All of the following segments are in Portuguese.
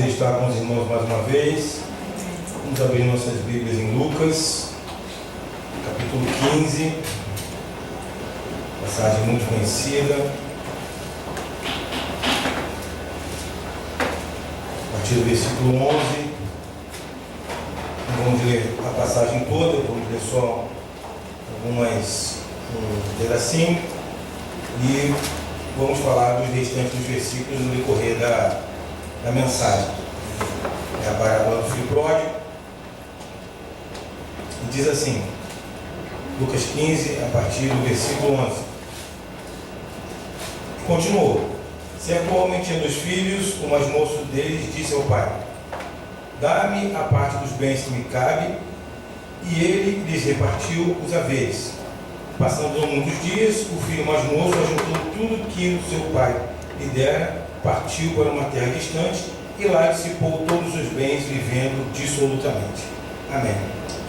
prazer estar com os irmãos mais uma vez. Vamos abrir nossas Bíblias em Lucas, capítulo 15, passagem muito conhecida. A partir do versículo 11, não vamos ler a passagem toda, vamos ler só um pedacinho e vamos falar dos restantes dos versículos no decorrer da mensagem. É a parábola do filho pródigo. E diz assim, Lucas 15, a partir do versículo 11. Continuou: certo homem tinha 2 filhos, o mais moço deles disse ao pai: dá-me a parte dos bens que me cabe, e ele lhes repartiu os haveres. Passando muitos dias, o filho mais moço, ajuntou tudo que o seu pai lhe dera, partiu para uma terra distante, e lá dissipou todos os bens, vivendo dissolutamente. Amém.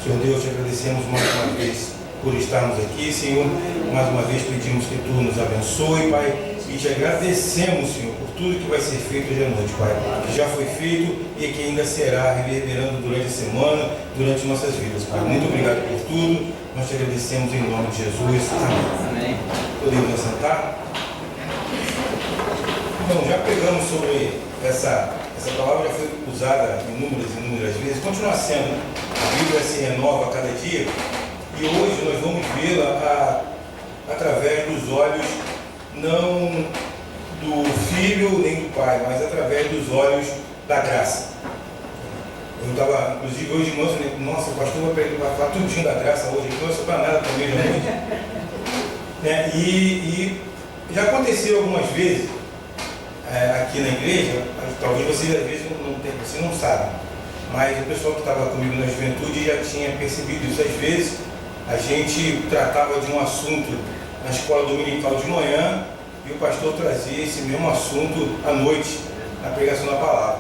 Senhor Deus, te agradecemos mais uma vez por estarmos aqui, Senhor. Mais uma vez pedimos que Tu nos abençoe, Pai, e te agradecemos, Senhor, por tudo que vai ser feito hoje à noite, Pai, que já foi feito e que ainda será reverberando durante a semana, durante nossas vidas, Pai. Muito obrigado por tudo, nós te agradecemos em nome de Jesus. Amém. Podemos assentar? Então, já pegamos sobre essa palavra, já foi usada inúmeras vezes, continua sendo. A Bíblia se renova a cada dia e hoje nós vamos vê-la através dos olhos não do filho nem do pai, mas através dos olhos da graça. Eu estava, inclusive hoje de manhã, eu falei, nossa, o pastor vai falar tudinho da graça hoje, então não para nada também, né? E já aconteceu algumas vezes aqui na igreja, talvez vocês às vezes você não sabe, mas o pessoal que estava comigo na juventude já tinha percebido isso. Às vezes a gente tratava de um assunto na escola dominical de manhã e o pastor trazia esse mesmo assunto à noite, na pregação da palavra.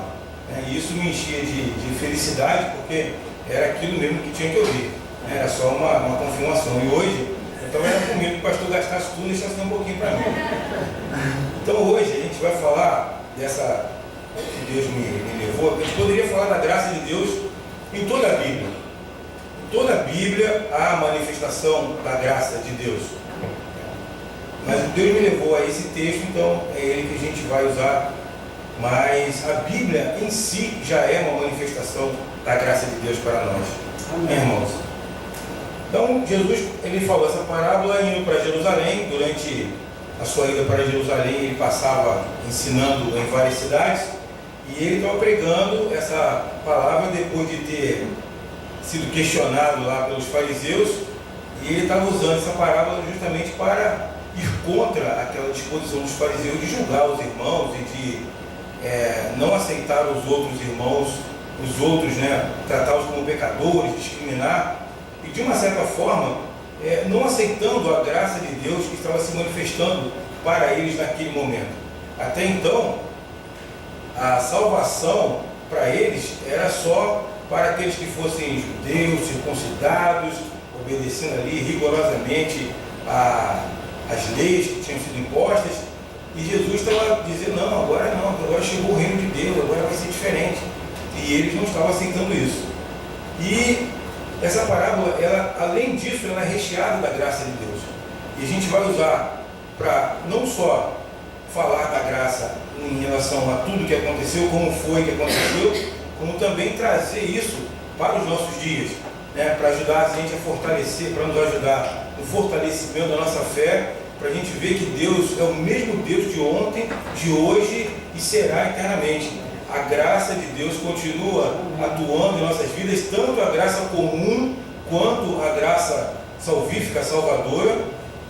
E isso me enchia de felicidade, porque era aquilo mesmo que tinha que ouvir, era só uma confirmação. E hoje, então era com medo que o pastor gastasse tudo e deixasse um pouquinho para mim. Então hoje a gente vai falar dessa que Deus me levou. A gente poderia falar da graça de Deus em toda a Bíblia. Em toda a Bíblia há a manifestação da graça de Deus. Mas Deus me levou a esse texto, então é ele que a gente vai usar. Mas a Bíblia em si já é uma manifestação da graça de Deus para nós. Amém, irmãos? Então Jesus, ele falou essa parábola indo para Jerusalém. Durante a sua ida para Jerusalém, ele passava ensinando em várias cidades. E ele estava pregando essa palavra depois de ter sido questionado lá pelos fariseus. E ele estava usando essa parábola justamente para ir contra aquela disposição dos fariseus de julgar os irmãos e de não aceitar os outros irmãos, os outros, tratá-los como pecadores, discriminar. E de uma certa forma, não aceitando a graça de Deus que estava se manifestando para eles naquele momento. Até então, a salvação para eles era só para aqueles que fossem judeus, circuncidados, obedecendo ali rigorosamente as leis que tinham sido impostas. E Jesus estava dizendo, não, agora chegou o reino de Deus, agora vai ser diferente. E eles não estavam aceitando isso. E essa parábola, ela, além disso, ela é recheada da graça de Deus. E a gente vai usar para não só falar da graça em relação a tudo que aconteceu, como foi que aconteceu, como também trazer isso para os nossos dias, para ajudar a gente a fortalecer, para nos ajudar no fortalecimento da nossa fé, para a gente ver que Deus é o mesmo Deus de ontem, de hoje e será eternamente. A graça de Deus continua atuando em nossas vidas, tanto a graça comum quanto a graça salvífica, salvadora,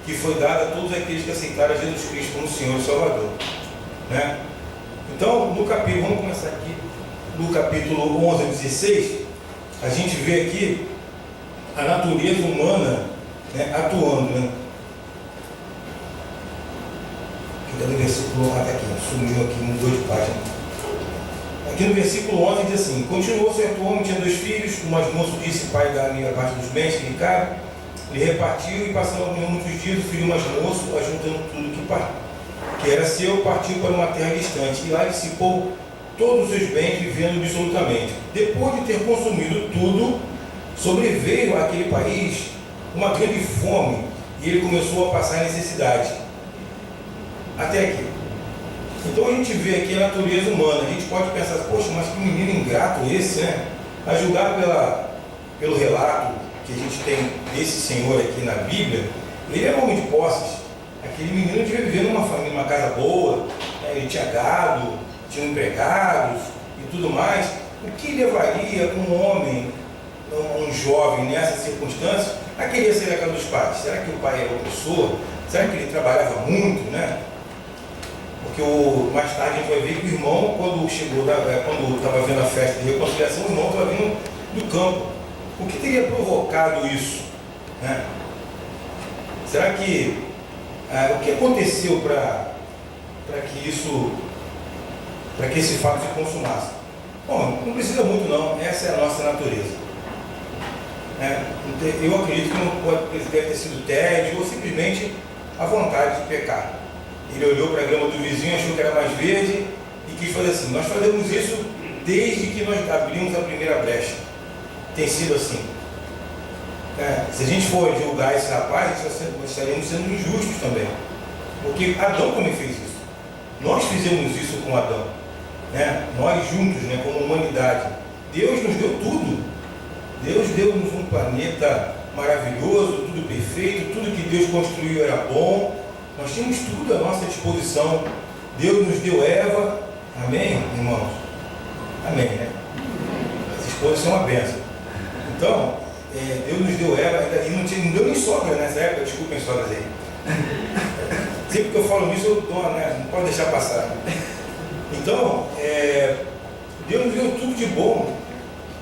que foi dada a todos aqueles que aceitaram Jesus Cristo como Senhor e Salvador. Então, vamos começar aqui, no capítulo 11 a 16, a gente vê aqui a natureza humana atuando. Cadê o versículo? Está aqui, sumiu aqui, mudou de página. Aqui no versículo 11 diz assim: continuou certo homem, tinha 2 filhos, o mais moço disse, pai, dá-me a parte dos bens que lhe cabe. Ele repartiu e passando muitos dias, o filho mais moço, ajuntando tudo que era seu, partiu para uma terra distante, e lá dissipou todos os seus bens, vivendo dissolutamente. Depois de ter consumido tudo, sobreveio àquele país uma grande fome e ele começou a passar necessidade. Até aqui. Então a gente vê aqui a natureza humana. A gente pode pensar, poxa, mas que menino ingrato esse, né? A julgar pelo relato que a gente tem desse senhor aqui na Bíblia, ele era um homem de posses. Aquele menino devia viver numa família, numa casa boa, né? Ele tinha gado, tinha empregados e tudo mais. O que levaria um homem, um jovem nessa circunstância, a querer ser a casa dos pais? Será que o pai era opressor? Será que ele trabalhava muito, né? Porque mais tarde a gente vai ver que o irmão, quando estava vendo a festa de reconciliação, o irmão estava vindo do campo. O que teria provocado isso, né? Será que o que aconteceu para que esse fato se consumasse? Bom, não precisa muito não, essa é a nossa natureza. Eu acredito que deve ter sido tédio ou simplesmente a vontade de pecar. Ele olhou para a grama do vizinho, achou que era mais verde e quis fazer assim. Nós fazemos isso desde que nós abrimos a primeira brecha. Tem sido assim. Se a gente for julgar esse rapaz, nós estaríamos sendo injustos também. Porque Adão também fez isso. Nós fizemos isso com Adão. Nós juntos, como humanidade. Deus nos deu tudo. Deus deu-nos um planeta maravilhoso, tudo perfeito, tudo que Deus construiu era bom. Nós tínhamos tudo à nossa disposição. Deus nos deu Eva. Amém, irmãos? Amém, né? As esposas são uma bênção. Então, Deus nos deu Eva, e não deu nem sogra nessa época, desculpem sogras aí. Sempre que eu falo isso, eu dou, não pode deixar passar. Então, Deus nos deu tudo de bom.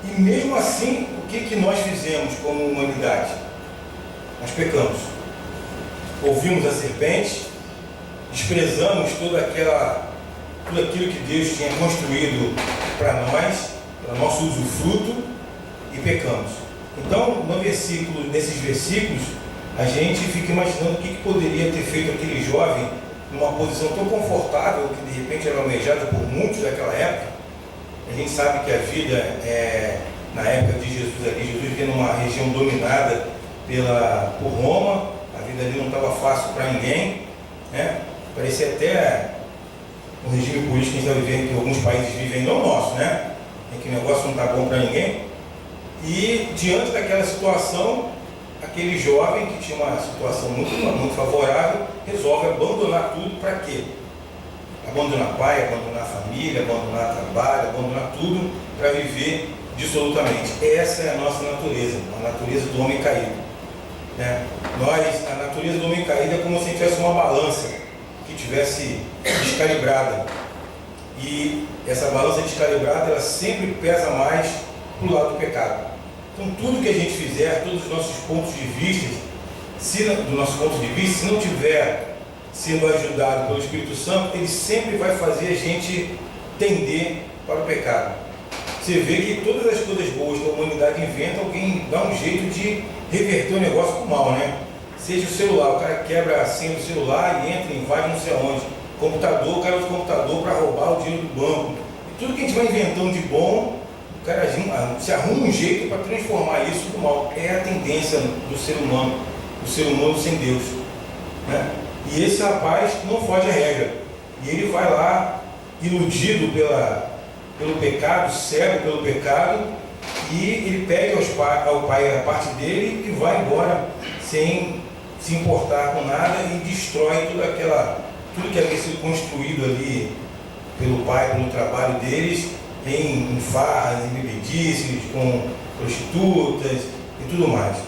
E mesmo assim, o que nós fizemos como humanidade? Nós pecamos. Ouvimos a serpente, desprezamos tudo aquilo que Deus tinha construído para nós, para nosso usufruto, e pecamos. Então, nesses versículos, a gente fica imaginando o que poderia ter feito aquele jovem numa posição tão confortável, que de repente era almejada por muitos daquela época. A gente sabe que a vida, na época de Jesus Jesus vivia numa região dominada por Roma. A vida ali não estava fácil para ninguém, Parecia até um regime político que a gente está vivendo, que alguns países vivem, não o nosso, em que o negócio não está bom para ninguém. E diante daquela situação, aquele jovem que tinha uma situação muito favorável, resolve abandonar tudo. Para quê? Abandonar pai, abandonar família, abandonar trabalho, abandonar tudo para viver dissolutamente. Essa é a nossa natureza, a natureza do homem caído. A natureza do homem caído é como se tivesse uma balança que tivesse descalibrada. E essa balança descalibrada, ela sempre pesa mais para o lado do pecado. Então, tudo que a gente fizer, todos os nossos pontos de vista, se não tiver sendo ajudado pelo Espírito Santo, ele sempre vai fazer a gente tender para o pecado. Você vê que todas as coisas boas que a humanidade inventa, alguém dá um jeito de reverter o negócio para o mal, Seja o celular, o cara quebra a senha do celular e entra, invade não sei aonde. Computador, o cara usa o computador para roubar o dinheiro do banco. E tudo que a gente vai inventando de bom, o cara se arruma um jeito para transformar isso no mal. É a tendência do ser humano sem Deus. E esse rapaz não foge à regra. E ele vai lá, iludido pelo pecado, cego pelo pecado, e ele pede ao pai a parte dele e vai embora sem se importar com nada e destrói tudo que havia sido construído ali pelo pai, pelo trabalho deles, em farras, em bebedices, com prostitutas e tudo mais.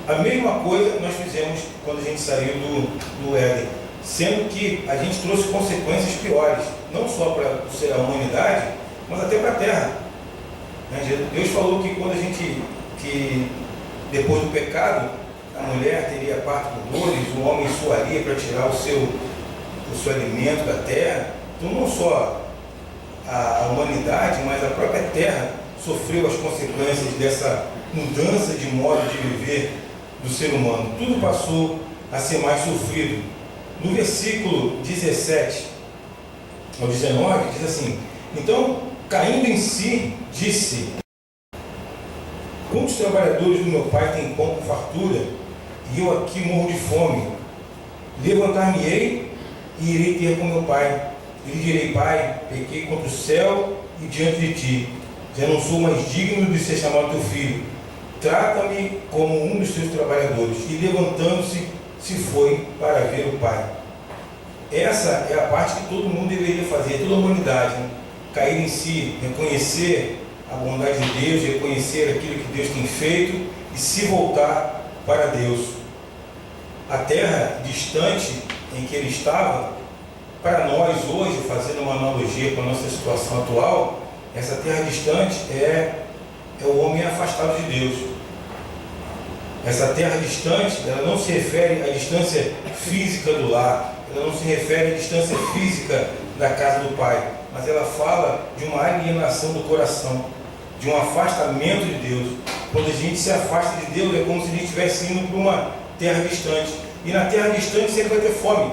A mesma coisa nós fizemos quando a gente saiu do Éden, sendo que a gente trouxe consequências piores, não só para a humanidade, mas até para a terra. Deus falou que depois do pecado, a mulher teria parto com dores, o homem suaria para tirar o seu alimento da terra. Então, não só a humanidade, mas a própria terra sofreu as consequências dessa mudança de modo de viver do ser humano. Tudo passou a ser mais sofrido. No versículo 17, ao 19, diz assim: então, caindo em si, disse: quantos trabalhadores do meu pai têm pão com fartura, e eu aqui morro de fome? Levantar-me-ei e irei ter com meu pai. E lhe direi: pai, pequei contra o céu e diante de ti. Já não sou mais digno de ser chamado teu filho. Trata-me como um dos teus trabalhadores. E levantando-se, se foi para ver o pai. Essa é a parte que todo mundo deveria fazer, toda a humanidade, né? Cair em si, reconhecer a bondade de Deus, reconhecer aquilo que Deus tem feito e se voltar para Deus. A terra distante em que ele estava, para nós hoje, fazendo uma analogia com a nossa situação atual, essa terra distante é o homem afastado de Deus. Essa terra distante, ela não se refere à distância física do lar, ela não se refere à distância física da casa do Pai, mas ela fala de uma alienação do coração, de um afastamento de Deus. Quando a gente se afasta de Deus, é como se a gente estivesse indo para uma terra distante. E na terra distante sempre vai ter fome.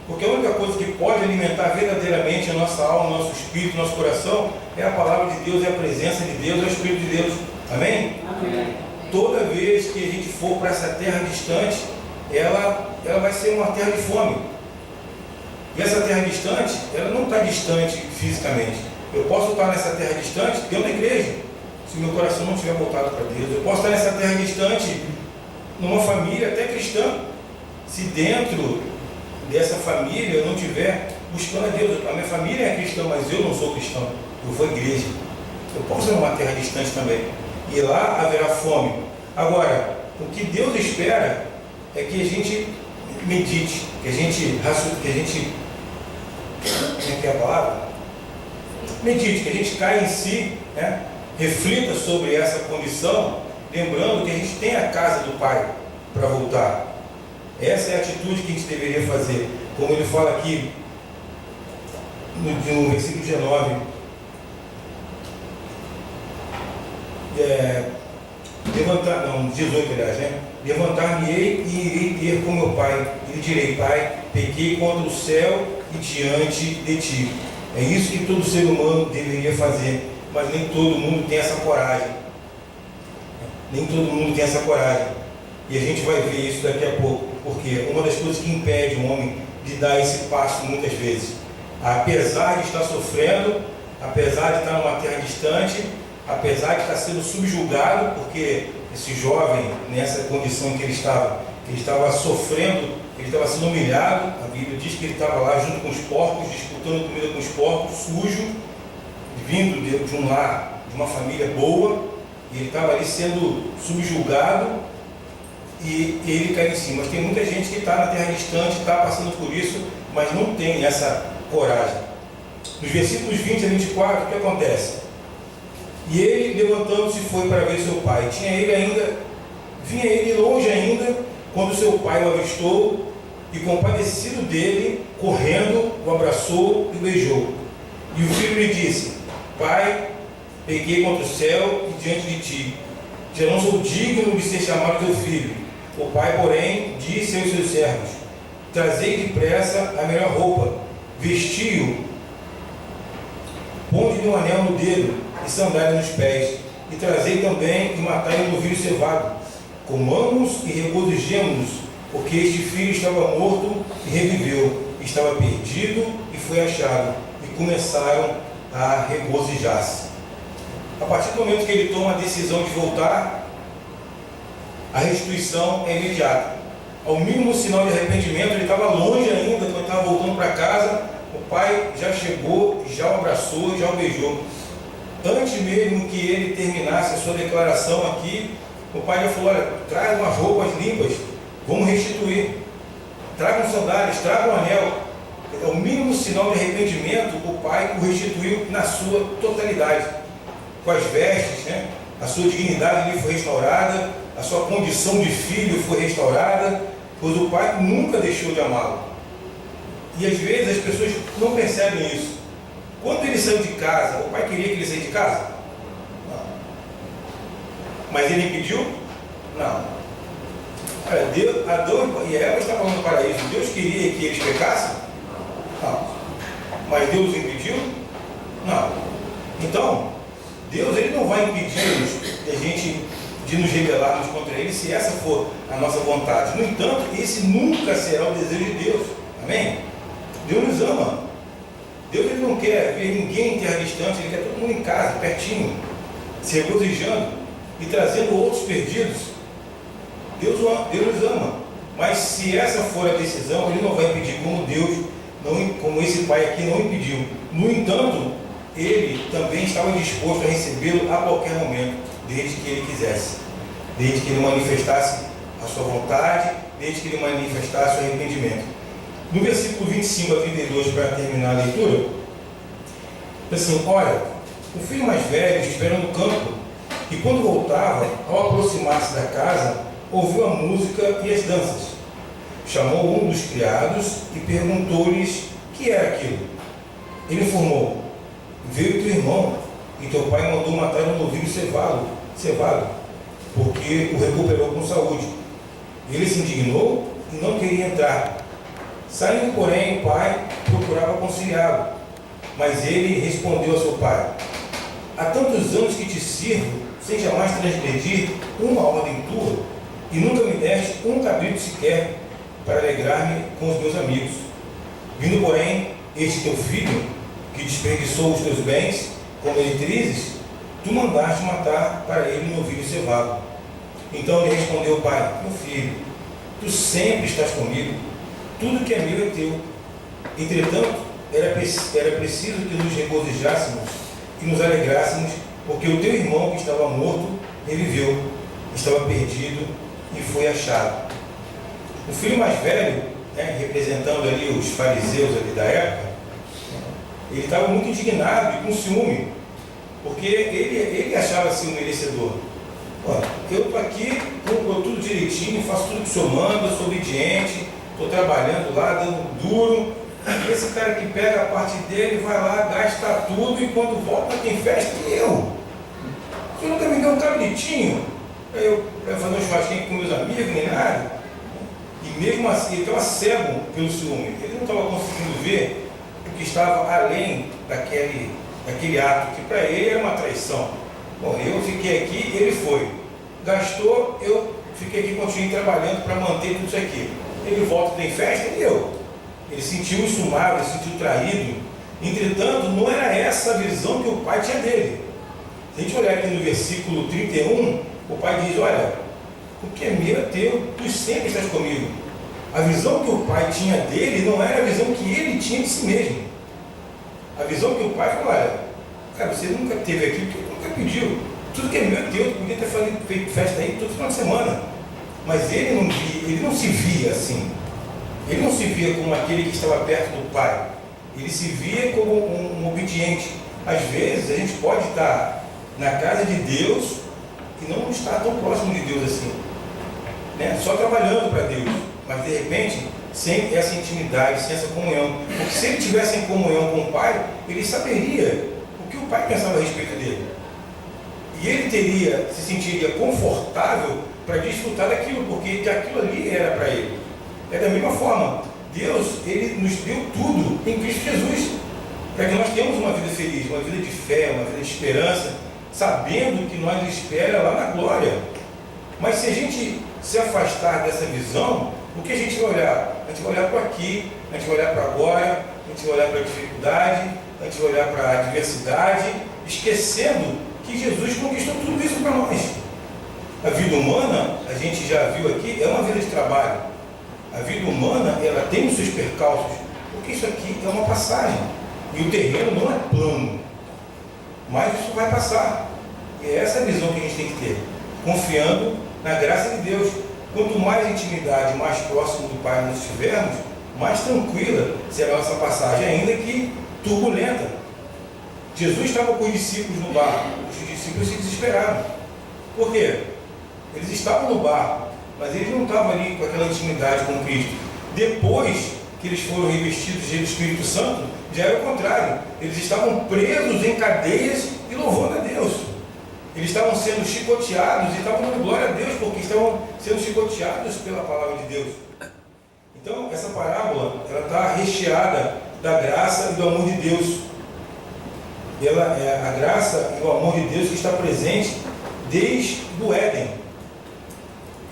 Porque a única coisa que pode alimentar verdadeiramente a nossa alma, nosso espírito, nosso coração, é a palavra de Deus, é a presença de Deus, é o Espírito de Deus. Amém? Amém. Toda vez que a gente for para essa terra distante, ela vai ser uma terra de fome. E essa terra distante, ela não está distante fisicamente. Eu posso estar nessa terra distante dentro da igreja, se meu coração não estiver voltado para Deus. Eu posso estar nessa terra distante numa família até cristã, se dentro dessa família eu não estiver buscando a Deus. A minha família é cristã, mas eu não sou cristão, eu vou à igreja. Eu posso ir numa terra distante também, e lá haverá fome. Agora, o que Deus espera é que a gente medite, que a gente como é que é a palavra? Medite, que a gente caia em si, né? Reflita sobre essa condição, lembrando que a gente tem a casa do Pai para voltar. Essa é a atitude que a gente deveria fazer, como ele fala aqui no versículo 19. 18, aliás, né? Levantar-me-ei e irei ter com meu pai, e lhe direi: pai, pequei contra o céu e diante de ti. É isso que todo ser humano deveria fazer, mas nem todo mundo tem essa coragem. Nem todo mundo tem essa coragem. E a gente vai ver isso daqui a pouco, porque uma das coisas que impede o homem de dar esse passo muitas vezes, apesar de estar sofrendo, apesar de estar numa terra distante, apesar de estar sendo subjugado, porque esse jovem, nessa condição em que ele estava sofrendo, ele estava sendo humilhado. A Bíblia diz que ele estava lá junto com os porcos, disputando comida com os porcos, sujo, vindo de um lar, de uma família boa, e ele estava ali sendo subjugado, e ele cai em cima. Mas tem muita gente que está na terra distante, está passando por isso, mas não tem essa coragem. Nos versículos 20 a 24, o que acontece? E ele, levantando-se, foi para ver seu pai. Vinha ele longe ainda, quando seu pai o avistou, e compadecido dele, correndo, o abraçou e o beijou. E o filho lhe disse: pai, pequei contra o céu e diante de ti. Já não sou digno de ser chamado teu filho. O pai, porém, disse aos seus servos: trazei depressa a melhor roupa, vestiu, ponde-lhe um anel no dedo e sandália nos pés, e trazei também e matai um novilho cevado. Comamos e regozijemo-nos, porque este filho estava morto e reviveu, estava perdido e foi achado, e começaram a regozijar-se. A partir do momento que ele toma a decisão de voltar, a restituição é imediata. Ao mínimo sinal de arrependimento, ele estava longe ainda, quando ele estava voltando para casa, o pai já chegou, já o abraçou, já o beijou. Antes mesmo que ele terminasse a sua declaração aqui, o pai já falou: olha, traga umas roupas limpas, vamos restituir. Tragam sandálias, tragam um anel. É o mínimo sinal de arrependimento, o pai o restituiu na sua totalidade. Com as vestes, né? A sua dignidade ali foi restaurada, a sua condição de filho foi restaurada, pois o pai nunca deixou de amá-lo. E às vezes as pessoas não percebem isso. Quando ele saiu de casa, o pai queria que ele saísse de casa? Não. Mas ele impediu? Não. Olha, Adão e Eva estavam no paraíso. Deus queria que eles pecassem? Não. Mas Deus os impediu? Não. Então, Deus ele não vai impedir de nos rebelarmos contra Ele, se essa for a nossa vontade. No entanto, esse nunca será o desejo de Deus. Amém? Deus nos ama. Deus ele não quer ver ninguém em terra distante, Ele quer todo mundo em casa, pertinho, se regozijando e trazendo outros perdidos. Deus nos ama. Mas se essa for a decisão, Ele não vai impedir, como esse pai aqui não impediu. No entanto, Ele também estava disposto a recebê-lo a qualquer momento, desde que Ele quisesse, desde que Ele manifestasse a sua vontade, desde que Ele manifestasse o arrependimento. No versículo 25 a 32, para terminar a leitura, assim: olha, o filho mais velho esperou no campo, e quando voltava, ao aproximar-se da casa, ouviu a música e as danças. Chamou um dos criados e perguntou-lhes o que era aquilo. Ele informou: veio teu irmão, e teu pai mandou matar um novilho cevado, porque o recuperou com saúde. Ele se indignou e não queria entrar. Saindo, porém, o pai procurava conciliá-lo, mas ele respondeu a seu pai: há tantos anos que te sirvo, sem jamais transgredir uma ordem tua, e nunca me deste um cabrito sequer para alegrar-me com os meus amigos. Vindo, porém, este teu filho, que desperdiçou os teus bens com meretrizes, tu mandaste matar para ele um novilho cevado. Então lhe respondeu o pai: meu filho, tu sempre estás comigo, tudo que é meu é teu. Entretanto, era preciso que nos regozijássemos e nos alegrássemos, porque o teu irmão que estava morto reviveu, estava perdido e foi achado. O filho mais velho, representando ali os fariseus ali da época, ele estava muito indignado e com ciúme, porque ele achava-se um merecedor. Eu estou aqui, cumpro tudo direitinho, faço tudo que o senhor manda, sou obediente, estou trabalhando lá, dando duro. E esse cara que pega a parte dele, vai lá, gasta tudo, e quando volta tem festa, e eu? O senhor nunca me deu um cabritinho para fazer um churrasquinho com meus amigos, nem nada. E mesmo assim, ele estava cego pelo ciúme. Ele não estava conseguindo ver o que estava além daquele ato, que para ele era uma traição. Bom, eu fiquei aqui, ele foi. Gastou, eu fiquei aqui, continuei trabalhando para manter tudo isso aqui. Ele volta, tem festa, e eu? Ele sentiu insumado, ele sentiu traído. Entretanto, não era essa a visão que o pai tinha dele. Se a gente olhar aqui no versículo 31, o pai diz: olha, o que é meu é teu, tu sempre estás comigo. A visão que o pai tinha dele não era a visão que ele tinha de si mesmo. A visão que o pai falou: olha, cara, você nunca teve aqui porque nunca pediu. Tudo que é meu é teu, tu podia ter feito festa aí todo final de semana. Mas ele não se via assim. Ele não se via como aquele que estava perto do pai. Ele se via como um obediente. Às vezes a gente pode estar na casa de Deus e não estar tão próximo de Deus assim, só trabalhando para Deus, mas de repente sem essa intimidade, sem essa comunhão. Porque se ele tivesse em comunhão com o pai, ele saberia o que o pai pensava a respeito dele, e ele se sentiria confortável para desfrutar daquilo, porque aquilo ali era para ele. É da mesma forma, Deus ele nos deu tudo em Cristo Jesus, para que nós tenhamos uma vida feliz, uma vida de fé, uma vida de esperança, sabendo que nós espera lá na glória. Mas se a gente se afastar dessa visão, o que a gente vai olhar? A gente vai olhar para aqui, a gente vai olhar para agora, a gente vai olhar para a dificuldade, a gente vai olhar para a adversidade, esquecendo que Jesus conquistou tudo isso para nós. A vida humana, a gente já viu aqui, é uma vida de trabalho. A vida humana, ela tem os seus percalços, porque isso aqui é uma passagem, e o terreno não é plano, mas isso vai passar. E é essa a visão que a gente tem que ter, confiando na graça de Deus. Quanto mais intimidade, mais próximo do Pai nós estivermos, mais tranquila será a nossa passagem, ainda que turbulenta. Jesus estava com os discípulos no barco, os discípulos se desesperaram. Por quê? Eles estavam no barco, mas eles não estavam ali com aquela intimidade com Cristo. Depois que eles foram revestidos do Espírito Santo, já era o contrário. Eles estavam presos em cadeias e louvando a Deus. Eles estavam sendo chicoteados e estavam dando glória a Deus, porque estavam sendo chicoteados pela palavra de Deus. Então, essa parábola ela está recheada da graça e do amor de Deus. Ela é a graça e o amor de Deus que está presente desde o Éden.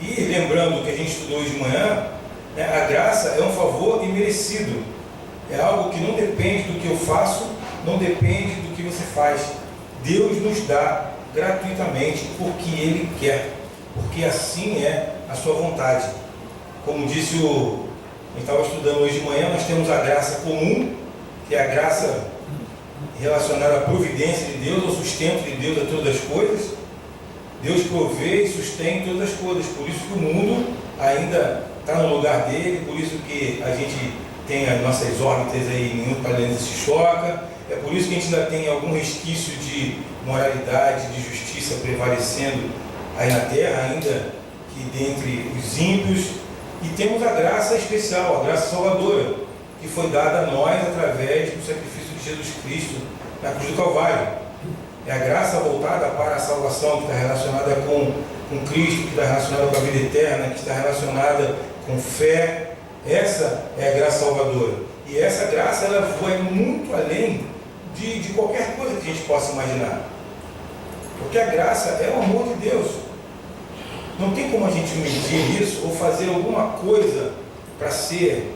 E lembrando o que a gente estudou hoje de manhã, né, a graça é um favor imerecido. É algo que não depende do que eu faço, não depende do que você faz. Deus nos dá gratuitamente porque Ele quer, porque assim é a sua vontade. Como disse a gente estava estudando hoje de manhã, nós temos a graça comum, que é a graça relacionada à providência de Deus, ao sustento de Deus a todas as coisas. Deus provê e sustém todas as coisas, por isso que o mundo ainda está no lugar dele, por isso que a gente tem as nossas órbitas aí, nenhum planeta se choca, é por isso que a gente ainda tem algum resquício de moralidade, de justiça prevalecendo aí na Terra, ainda que dentre os ímpios, e temos a graça especial, a graça salvadora, que foi dada a nós através do sacrifício de Jesus Cristo na cruz do Calvário. É a graça voltada para a salvação, que está relacionada com Cristo, que está relacionada com a vida eterna, que está relacionada com fé. Essa é a graça salvadora. E essa graça, ela vai muito além de qualquer coisa que a gente possa imaginar. Porque a graça é o amor de Deus. Não tem como a gente medir isso ou fazer alguma coisa para ser,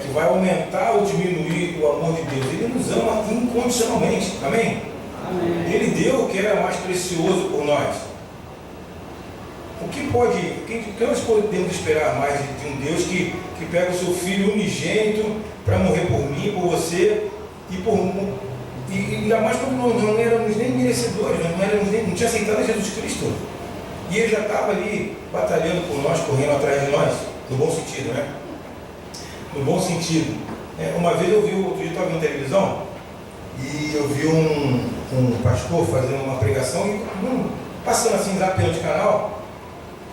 que vai aumentar ou diminuir o amor de Deus. Ele nos ama incondicionalmente. Amém? Amém. Ele deu o que era mais precioso por nós. O que nós podemos esperar mais de um Deus que pega o seu Filho unigênito para morrer por mim, por você, e ainda mais quando não éramos nem merecedores, não tinha aceitado Jesus Cristo. E Ele já estava ali batalhando por nós, correndo atrás de nós, no bom sentido, né? No bom sentido. Uma vez outro dia eu estava vendo televisão, e eu vi um pastor fazendo uma pregação, e passando assim, zapeando de canal,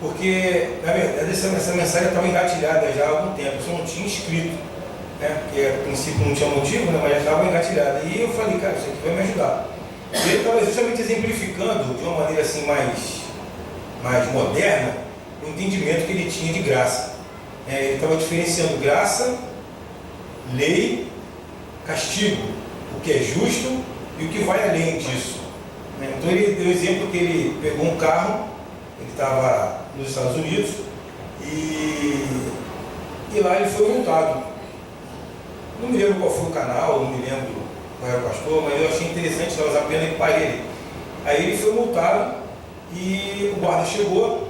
porque, na verdade, essa mensagem estava engatilhada já há algum tempo, eu só não tinha escrito, né? Porque a princípio não tinha motivo, né? Mas já estava engatilhada. E eu falei, cara, isso aqui vai me ajudar. E ele estava justamente exemplificando, de uma maneira assim mais moderna, o entendimento que ele tinha de graça. Ele estava diferenciando graça, lei, castigo, o que é justo e o que vai além disso. Então ele deu um exemplo que ele pegou um carro, ele estava nos Estados Unidos, e lá ele foi multado. Não me lembro qual foi o canal, não me lembro qual era o pastor, mas eu achei interessante, estava apenas e parei ele. Aí ele foi multado e o guarda chegou,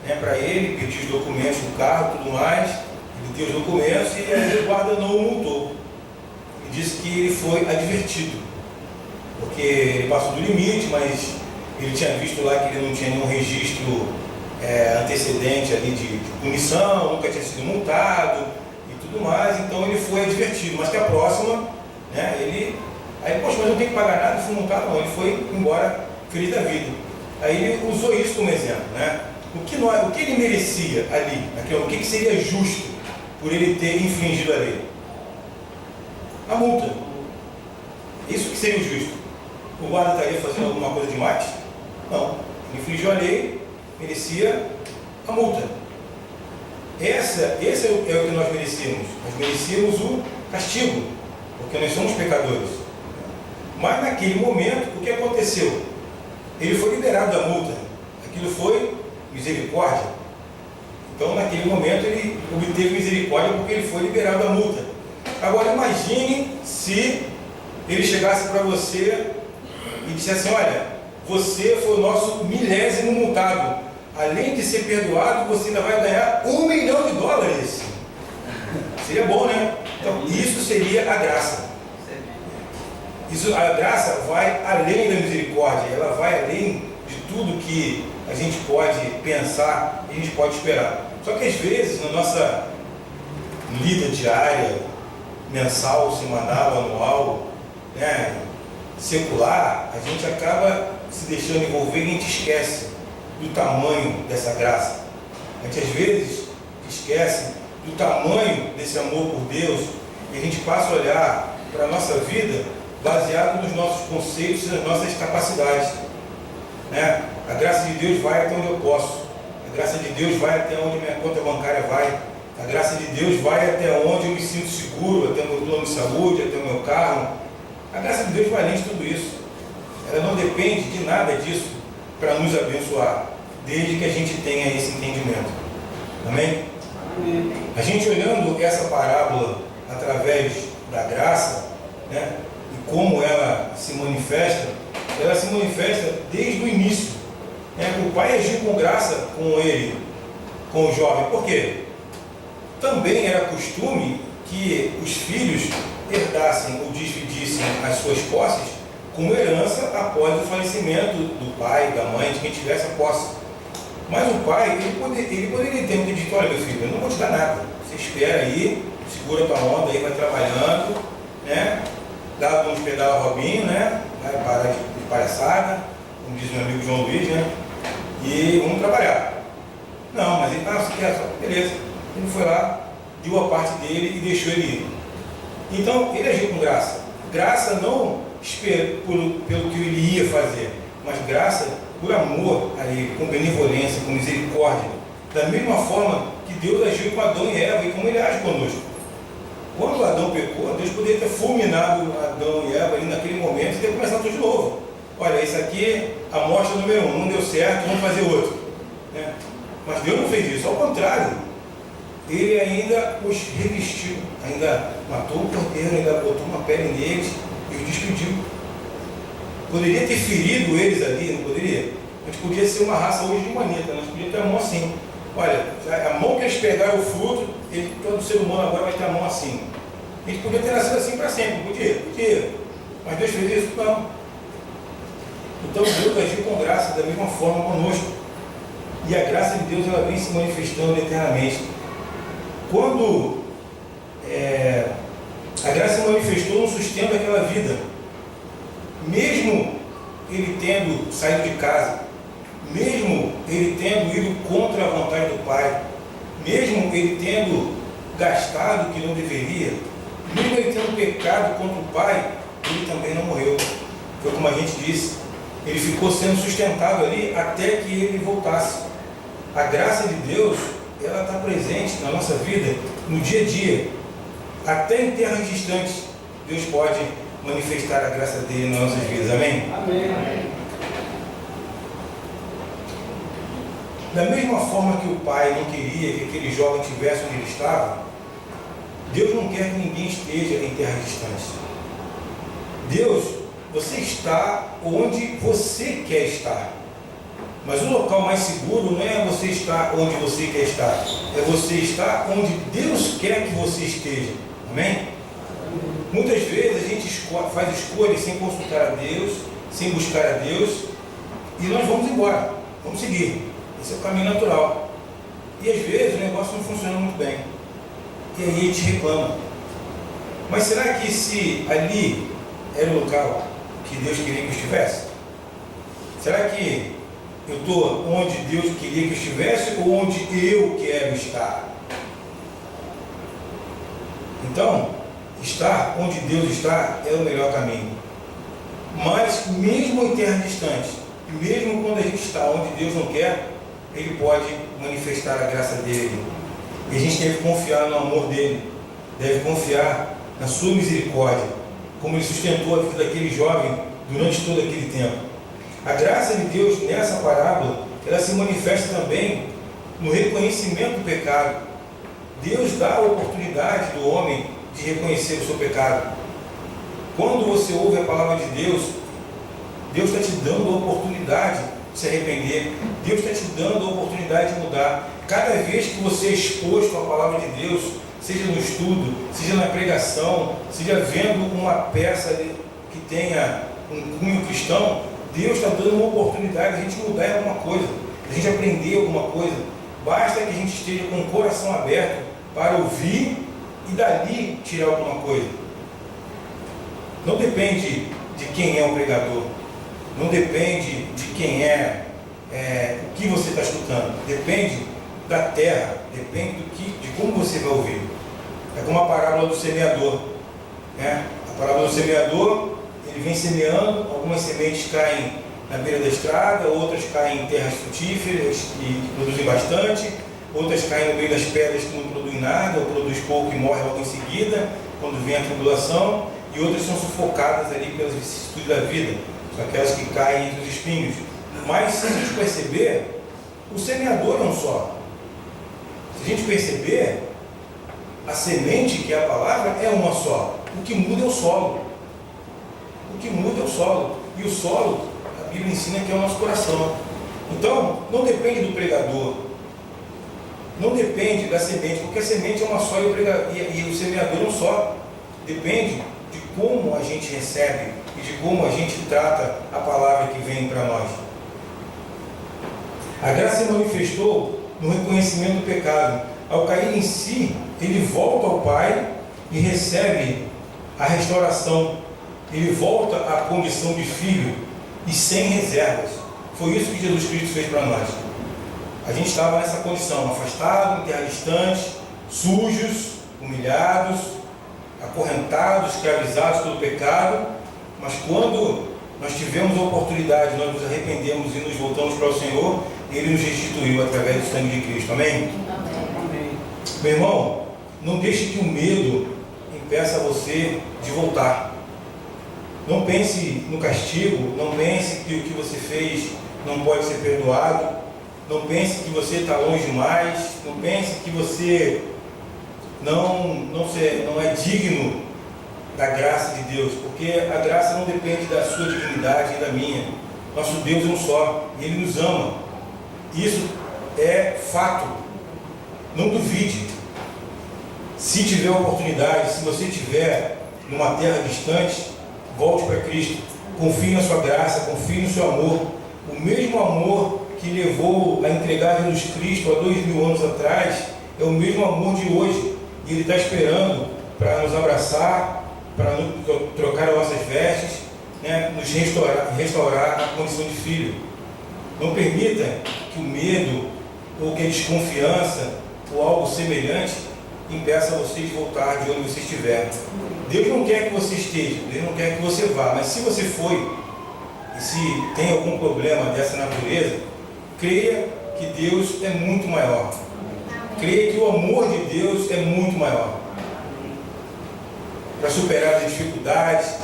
né, para ele, pediu os documentos do carro e tudo mais, ele deu os documentos e aí o guarda não o multou. Ele disse que ele foi advertido, porque ele passou do limite, mas ele tinha visto lá que ele não tinha nenhum registro antecedente ali de punição, nunca tinha sido multado e tudo mais, então ele foi advertido, mas que a próxima, né, poxa, mas não tem que pagar nada, foi multado, não, ele foi embora feliz da vida. Aí ele usou isso como exemplo, né? O que ele merecia ali, o que seria justo por ele ter infringido a lei? A multa. Isso que seria o justo. O guarda estaria fazendo alguma coisa demais? Não. Ele infringiu a lei, merecia a multa. Esse é o que nós merecíamos. Nós merecíamos o castigo, porque nós somos pecadores. Mas naquele momento, o que aconteceu? Ele foi liberado da multa. Aquilo foi misericórdia. Então, naquele momento, ele obteve misericórdia porque ele foi liberado da multa. Agora, imagine se ele chegasse para você e dissesse assim: olha, você foi o nosso 1000º multado. Além de ser perdoado, você ainda vai ganhar $1 milhão. Seria bom, né? Então, isso seria a graça. A graça vai além da misericórdia, ela vai além de tudo que a gente pode pensar e a gente pode esperar. Só que às vezes, na nossa lida diária, mensal, semanal, anual, né, secular, a gente acaba se deixando envolver e a gente esquece do tamanho dessa graça. A gente às vezes esquece do tamanho desse amor por Deus e a gente passa a olhar para a nossa vida baseado nos nossos conceitos e nas nossas capacidades, né? A graça de Deus vai até onde eu posso, a graça de Deus vai até onde minha conta bancária vai, A graça de Deus vai até onde eu me sinto seguro, até o meu plano de saúde, até o meu carro. A graça de Deus vai além de tudo isso. Ela não depende de nada disso para nos abençoar, desde que a gente tenha esse entendimento. Amém? Amém. A gente olhando essa parábola através da graça, né, e como ela se manifesta desde o início. O pai agiu com graça com ele, com o jovem. Por quê? Também era costume que os filhos herdassem ou dividissem as suas posses como herança após o falecimento do pai, da mãe, de quem tivesse a posse. Mas o pai, ele poderia ter dito: olha, meu filho, eu não vou te dar nada, você espera aí, segura tua onda aí, vai trabalhando, né? Dá uns pedal Robinho, né? Vai parar de palhaçada, como diz meu amigo João Luiz, né? E vamos trabalhar. Não, mas ele, você quer só? Beleza. Ele foi lá, deu a parte dele e deixou ele ir. Então, ele agiu com graça. Graça não pelo que ele ia fazer, mas graça por amor a ele, com benevolência, com misericórdia. Da mesma forma que Deus agiu com Adão e Eva e como ele age conosco. Quando Adão pecou, Deus poderia ter fulminado Adão e Eva ali naquele momento e ter começado tudo de novo. Olha, isso aqui, a amostra número 1, não deu certo, vamos fazer outro. Mas Deus não fez isso, ao contrário. Ele ainda os revestiu, ainda matou o cordeiro, ainda botou uma pele neles e os despediu. Poderia ter ferido eles ali, não poderia? A gente podia ser uma raça hoje de maneta, nós podíamos ter a mão assim. Olha, a mão que eles pegaram o fruto, todo ser humano agora vai ter a mão assim. A gente podia ter nascido assim para sempre, podia. Mas Deus fez isso? Não. Então Deus agiu com graça da mesma forma conosco. E a graça de Deus ela vem se manifestando eternamente. Quando a graça se manifestou no sustento daquela vida, mesmo ele tendo saído de casa, mesmo ele tendo ido contra a vontade do Pai, mesmo ele tendo gastado o que não deveria, mesmo ele tendo pecado contra o Pai, ele também não morreu. Foi como a gente disse, ele ficou sendo sustentado ali até que ele voltasse. A graça de Deus, ela está presente na nossa vida, no dia a dia. Até em terras distantes, Deus pode manifestar a graça dele nas nossas vidas. Amém? Amém. Da mesma forma que o pai não queria que aquele jovem estivesse onde ele estava, Deus não quer que ninguém esteja em terras distantes. Deus, você está onde você quer estar. Mas o local mais seguro não é você estar onde você quer estar, é você estar onde Deus quer que você esteja. Amém? Muitas vezes a gente faz escolhas sem consultar a Deus, sem buscar a Deus, e nós vamos embora, vamos seguir. Esse é o caminho natural. E às vezes o negócio não funciona muito bem. E aí a gente reclama. Mas será que se ali era o local que Deus queria que eu estivesse? Será que eu estou onde Deus queria que eu estivesse ou onde eu quero estar? Então, estar onde Deus está é o melhor caminho. Mas mesmo em terras distantes, e mesmo quando a gente está onde Deus não quer, Ele pode manifestar a graça dele. E a gente deve confiar no amor dele, deve confiar na sua misericórdia, como ele sustentou a vida daquele jovem durante todo aquele tempo. A graça de Deus nessa parábola, ela se manifesta também no reconhecimento do pecado. Deus dá a oportunidade do homem de reconhecer o seu pecado. Quando você ouve a palavra de Deus, Deus está te dando a oportunidade de se arrepender. Deus está te dando a oportunidade de mudar. Cada vez que você é exposto à palavra de Deus, seja no estudo, seja na pregação, seja vendo uma peça que tenha um cunho cristão, Deus está dando uma oportunidade de a gente mudar em alguma coisa, de a gente aprender alguma coisa. Basta que a gente esteja com o coração aberto para ouvir e dali tirar alguma coisa. Não depende de quem é o pregador, não depende de quem o que você está escutando, depende da terra, depende de como você vai ouvir. É como a parábola do semeador. A parábola do semeador, ele vem semeando, algumas sementes caem na beira da estrada, outras caem em terras frutíferas e produzem bastante, outras caem no meio das pedras que não produzem nada, ou produz pouco e morre logo em seguida, quando vem a tribulação, e outras são sufocadas ali pelas vicissitudes da vida, são aquelas que caem entre os espinhos. Mas se a gente perceber, o semeador é um só. Se a gente perceber, a semente, que é a palavra, é uma só. O que muda é o solo. O que muda é o solo. E o solo, a Bíblia ensina que é o nosso coração. Então, não depende do pregador. Não depende da semente, porque a semente é uma só e o semeador é um só. Depende de como a gente recebe e de como a gente trata a palavra que vem para nós. A graça se manifestou no reconhecimento do pecado. Ao cair em si, ele volta ao Pai e recebe a restauração. Ele volta à condição de filho e sem reservas. Foi isso que Jesus Cristo fez para nós. A gente estava nessa condição, afastado, em terra distante, sujos, humilhados, acorrentados, escravizados pelo pecado, mas quando nós tivemos a oportunidade, nós nos arrependemos e nos voltamos para o Senhor, Ele nos restituiu através do sangue de Cristo. Amém? Amém. Meu irmão, não deixe que o medo impeça você de voltar. Não pense no castigo, não pense que o que você fez não pode ser perdoado, não pense que você está longe demais, não pense que você não é digno da graça de Deus, porque a graça não depende da sua dignidade e da minha. Nosso Deus é um só, e Ele nos ama. Isso é fato. Não duvide. Se tiver oportunidade, se você estiver numa terra distante, volte para Cristo. Confie na sua graça, confie no seu amor. O mesmo amor que levou a entregar Jesus Cristo há 2000 anos atrás é o mesmo amor de hoje. E Ele está esperando para nos abraçar, para trocar as nossas vestes, né, nos restaurar na condição de filho. Não permita que o medo, ou que a desconfiança, ou algo semelhante, impeça você de voltar de onde você estiver. Deus não quer que você esteja, Deus não quer que você vá, mas se você foi, e se tem algum problema dessa natureza, creia que Deus é muito maior. Creia que o amor de Deus é muito maior. Para superar as dificuldades,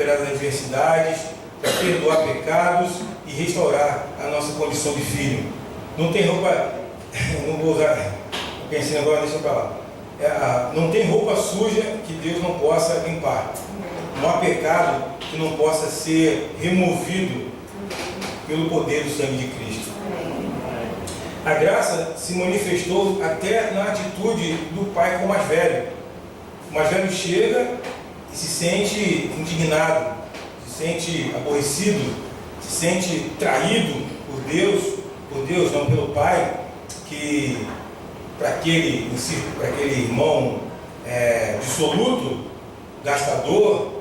superar as adversidades, para perdoar pecados e restaurar a nossa condição de filho. Não tem roupa, não vou usar, pensei agora, deixa para lá. Não tem roupa suja que Deus não possa limpar. Não há pecado que não possa ser removido pelo poder do sangue de Cristo. A graça se manifestou até na atitude do pai com o mais velho. O mais velho chega e se sente indignado, se sente aborrecido, se sente traído por Deus não pelo pai, que para aquele irmão dissoluto, gastador,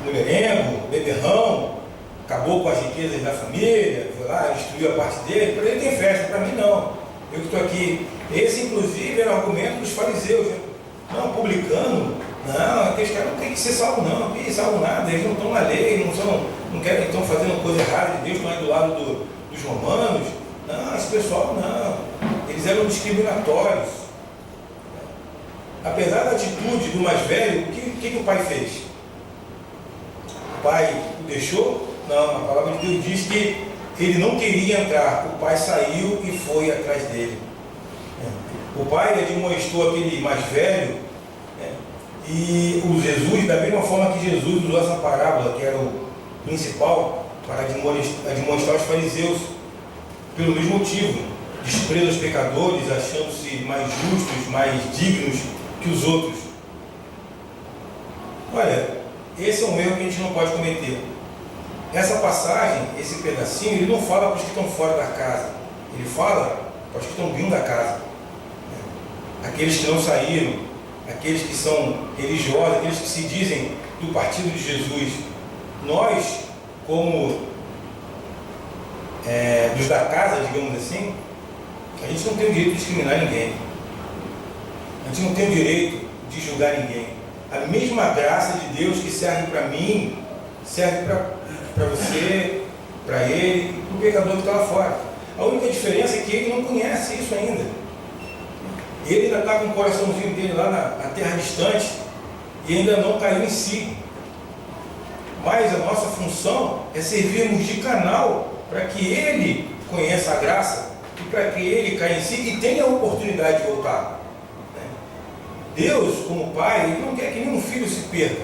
mulherengo, beberrão, acabou com as riquezas da família, foi lá, destruiu a parte dele. Para ele tem festa, para mim não. Eu que estou aqui. Esse, inclusive, era o argumento dos fariseus. Não, publicano, não, aqueles caras não tem que ser salvo, não, que salvo nada, eles não estão na lei, não querem, estão fazendo coisa errada de Deus, estão aí do lado dos romanos. Não, esse pessoal não, eles eram discriminatórios. Apesar da atitude do mais velho, o que o pai fez? O pai o deixou? Não, a palavra de Deus diz que ele não queria entrar, o pai saiu e foi atrás dele. O pai admoestou aquele mais velho, e o Jesus, da mesma forma que Jesus usou essa parábola, que era o principal, para admoestar os fariseus, pelo mesmo motivo, despreza os pecadores, achando-se mais justos, mais dignos que os outros. Olha, esse é um erro que a gente não pode cometer. Essa passagem, esse pedacinho, ele não fala para os que estão fora da casa, ele fala para os que estão dentro da casa. Aqueles que não saíram, aqueles que são religiosos, aqueles que se dizem do partido de Jesus. Nós, como dos da casa, digamos assim, a gente não tem o direito de discriminar ninguém. A gente não tem o direito de julgar ninguém. A mesma graça de Deus que serve para mim, serve para você, para ele, para o pecador que está lá fora. A única diferença é que ele não conhece isso ainda. Ele ainda está com o coraçãozinho dele lá na terra distante e ainda não caiu em si. Mas a nossa função é servirmos de canal para que ele conheça a graça e para que ele caia em si e tenha a oportunidade de voltar. Deus, como Pai, Ele não quer que nenhum filho se perca.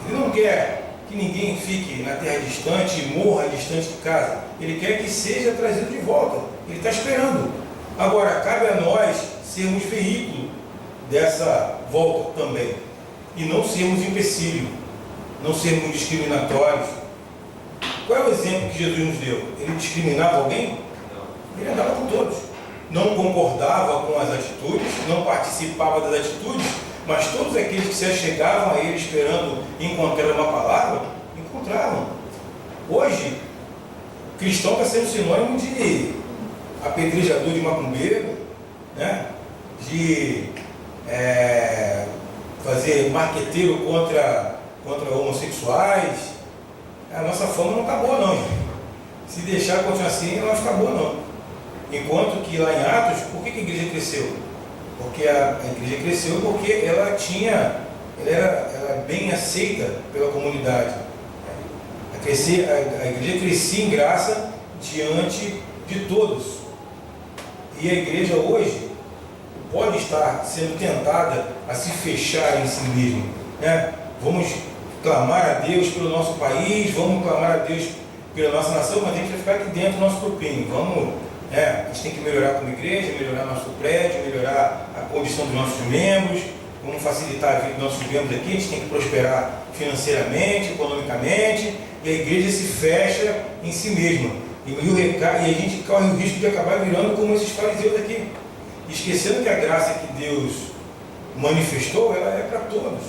Ele não quer que ninguém fique na terra distante e morra distante de casa. Ele quer que seja trazido de volta. Ele está esperando. Agora, cabe a nós sermos veículo dessa volta também. E não sermos empecilho, não sermos discriminatórios. Qual é o exemplo que Jesus nos deu? Ele discriminava alguém? Ele andava com todos. Não concordava com as atitudes, não participava das atitudes, mas todos aqueles que se achegavam a ele esperando encontrar uma palavra, encontravam. Hoje, cristão está sendo sinônimo de apedrejador de macumbeiro, né? De fazer marqueteiro contra homossexuais. A nossa fama não está boa não, gente. Se deixar continuar assim, ela não vai ficar boa não. Enquanto que lá em Atos, por que a igreja cresceu? Porque a igreja cresceu porque ela era bem aceita pela comunidade. A igreja crescia em graça diante de todos. E a igreja hoje pode estar sendo tentada a se fechar em si mesma, né? Vamos clamar a Deus pelo nosso país, vamos clamar a Deus pela nossa nação, mas a gente vai ficar aqui dentro do nosso grupinho. A gente tem que melhorar como igreja, melhorar nosso prédio, melhorar a condição dos nossos membros, vamos facilitar a vida dos nossos membros aqui, a gente tem que prosperar financeiramente, economicamente, e a igreja se fecha em si mesma. E a gente corre o risco de acabar virando como esses fariseus aqui, esquecendo que a graça que Deus manifestou, ela é para todos.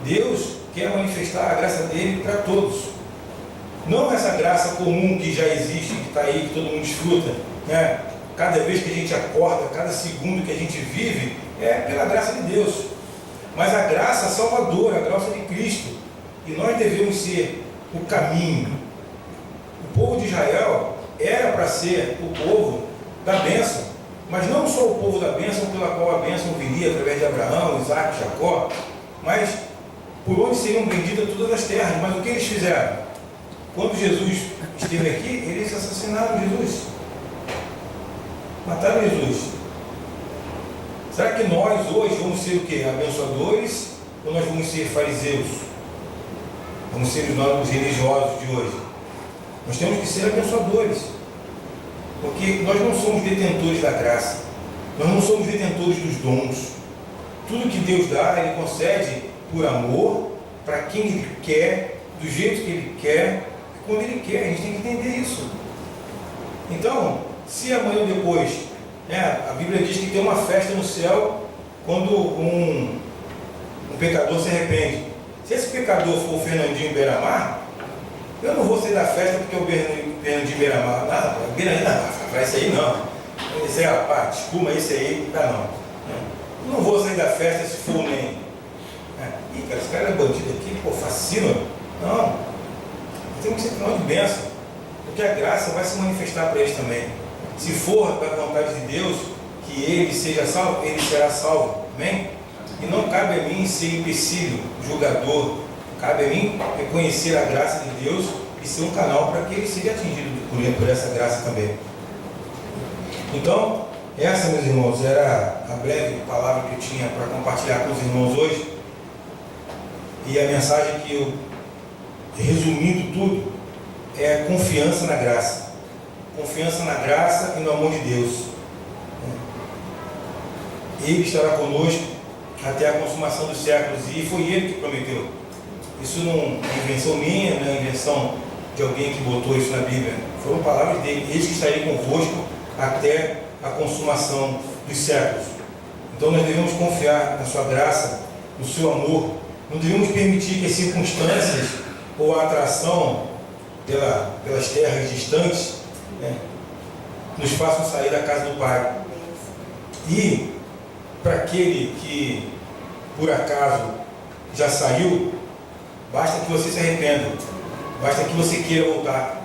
Deus quer manifestar a graça dele para todos. Não essa graça comum que já existe, que está aí, que todo mundo desfruta, né? Cada vez que a gente acorda, cada segundo que a gente vive, é pela graça de Deus. Mas a graça salvadora, a graça de Cristo. E nós devemos ser o caminho. O povo de Israel era para ser o povo da bênção. Mas não só o povo da bênção, pela qual a bênção viria através de Abraão, Isaac, Jacó, mas por onde seriam benditas todas as terras. Mas o que eles fizeram? Quando Jesus esteve aqui, eles assassinaram Jesus. Mataram Jesus. Será que nós hoje vamos ser o quê? Abençoadores? Ou nós vamos ser fariseus? Vamos ser os religiosos de hoje? Nós temos que ser abençoadores. Porque nós não somos detentores da graça. Nós não somos detentores dos dons. Tudo que Deus dá, Ele concede por amor, para quem Ele quer, do jeito que Ele quer, quando Ele quer. A gente tem que entender isso. Então, se amanhã ou depois, a Bíblia diz que tem uma festa no céu quando um pecador se arrepende. Se esse pecador for o Fernandinho Beiramar, eu não vou sair da festa porque é o Fernandinho Beiramar. Nada, vai isso aí não. Esse aí, desculpa, esse aí, tá não. Eu não vou sair da festa se for nem. Ih, cara, esse cara é bandido aqui, fascina. Não. Tem que ser final de bênção, porque a graça vai se manifestar para eles também. Se for da vontade de Deus que ele seja salvo, ele será salvo. Amém? E não cabe a mim ser empecilho, julgador. Cabe a mim reconhecer a graça de Deus e ser um canal para que ele seja atingido por essa graça também. Então, essa, meus irmãos, era a breve palavra que eu tinha para compartilhar com os irmãos hoje. E a mensagem que eu, resumindo tudo, é confiança na graça. Confiança na graça e no amor de Deus. Ele estará conosco até a consumação dos séculos. E foi Ele que prometeu. Isso não é invenção minha, não é invenção de alguém que botou isso na Bíblia. Foram palavras dele. Eis que estarei convosco até a consumação dos séculos. Então nós devemos confiar na sua graça, no seu amor. Não devemos permitir que as circunstâncias ou a atração pelas terras distantes nos façam sair da casa do Pai. E para aquele que por acaso já saiu, basta que você se arrependa, basta que você queira voltar.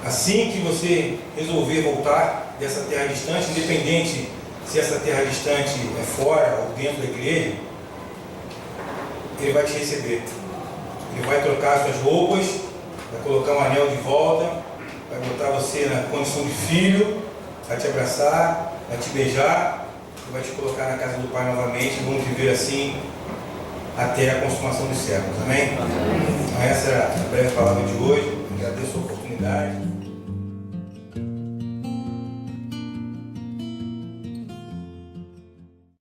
Assim que você resolver voltar, dessa terra distante, independente se essa terra distante é fora ou dentro da igreja, Ele vai te receber. Ele vai trocar suas roupas, vai colocar um anel de volta, vai botar você na condição de filho, vai te abraçar, vai te beijar e vai te colocar na casa do Pai novamente. E vamos viver assim até a consumação dos séculos. Amém? Então essa era a breve palavra de hoje. Agradeço a oportunidade.